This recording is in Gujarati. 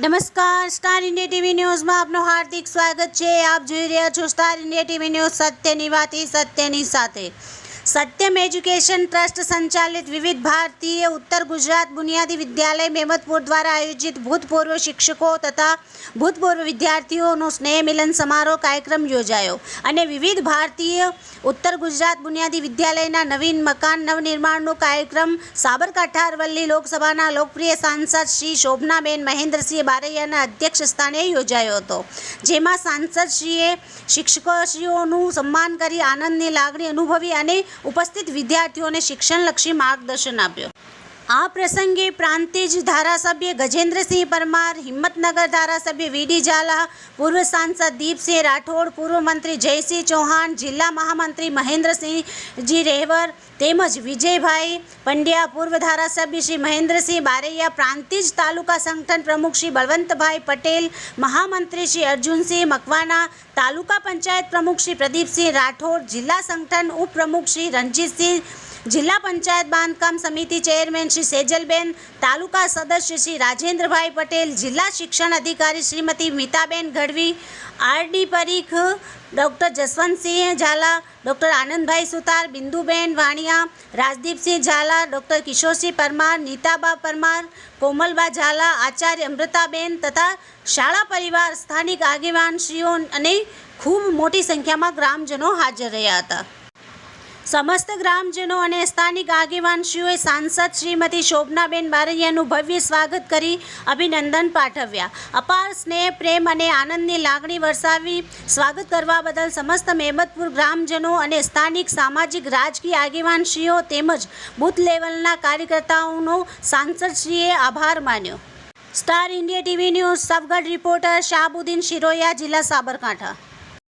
નમસ્કાર, સ્ટાર ઇન્ડિયા ટીવી ન્યૂઝમાં આપનું હાર્દિક સ્વાગત છે। આપ જોઈ રહ્યા છો સ્ટાર ઇન્ડિયા ટીવી ન્યૂઝ, સત્યની વાતી સત્યની સાથે। સત્યમ એજ્યુકેશન ટ્રસ્ટ સંચાલિત વિવિધ ભારતીય ઉત્તર ગુજરાત બુનિયાદી વિદ્યાલય મેમદપુર દ્વારા આયોજિત ભૂતપૂર્વ શિક્ષકો તથા ભૂતપૂર્વ વિદ્યાર્થીઓનો સ્નેહ મિલન સમારોહ કાર્યક્રમ યોજાયો અને વિવિધ ભારતીય ઉત્તર ગુજરાત બુનિયાદી વિદ્યાલયના નવીન મકાન નવનિર્માણનો કાર્યક્રમ સાબરકાંઠા અરવલ્લી લોકસભાના લોકપ્રિય સાંસદ શ્રી શોભનાબેન મહેન્દ્રસિંહ બારૈયાના અધ્યક્ષ સ્થાને યોજાયો હતો, જેમાં સાંસદશ્રીએ શિક્ષકોશ્રીઓનું સન્માન કરી આનંદની લાગણી અનુભવી અને ઉપસ્થિત વિદ્યાર્થીઓને શિક્ષણલક્ષી માર્ગદર્શન આપ્યું। આ પ્રસંગે પ્રાંતિજ ધારાસભ્ય ગજેન્દ્રસિંહ પરમાર, હિંમતનગર ધારાસભ્ય વીડી ઝાલા, પૂર્વ સાંસદ દીપસિંહ રાઠોડ, પૂર્વ મંત્રી જયસિંહ ચૌહાણ, જિલ્લા મહામંત્રી મહેન્દ્રસિંહજી રહેવર તેમજ વિજયભાઈ પંડ્યા, પૂર્વ ધારાસભ્ય શ્રી મહેન્દ્રસિંહ બારૈયા, પ્રાંતિજ તાલુકા સંગઠન પ્રમુખ શ્રી બળવંતભાઈ પટેલ, મહામંત્રી શ્રી અર્જુનસિંહ મકવાણા, તાલુકા પંચાયત પ્રમુખ શ્રી પ્રદીપસિંહ રાઠોડ, જિલ્લા સંગઠન ઉપપ્રમુખ શ્રી રણજીતસિંહ, જિલ્લા પંચાયત બાંધકામ સમિતિ ચેરમેન શ્રી સેજલબેન, તાલુકા સદસ્ય શ્રી રાજેન્દ્રભાઈ પટેલ, જિલ્લા શિક્ષણ અધિકારી Shrimati Mitaben Gadhvi, RD Parikh, doctor Jaswantsinh Zala, doctor Anandbhai Sutar, Binduben Vaniya, Rajdeepsinh Zala, doctor Kishorsinh Parmar, Nitaba Parmar, Komalba Zala, આચાર્ય અમૃતાબેન તથા શાળા પરિવાર, સ્થાનિક આગેવાનશ્રીઓ અને ખૂબ મોટી સંખ્યામાં ગ્રામજનો હાજર રહ્યા હતા। સમસ્ત ગ્રામજનો અને સ્થાનિક આગેવાનશ્રીઓએ સાંસદ શ્રીમતી શોભનાબેન બારૈયાનું ભવ્ય સ્વાગત કરી અભિનંદન પાઠવ્યા। અપાર સ્નેહ, પ્રેમ અને આનંદની લાગણી વરસાવી સ્વાગત કરવા બદલ સમસ્ત મેમદપુર ગ્રામજનો અને સ્થાનિક સામાજિક રાજકીય આગેવાનશ્રીઓ તેમજ બૂથ લેવલના કાર્યકર્તાઓનો સાંસદશ્રીએ આભાર માન્યો। Star India TV News Sabgadh reporter Shahbuddin Shiroya, જિલ્લા સાબરકાંઠા।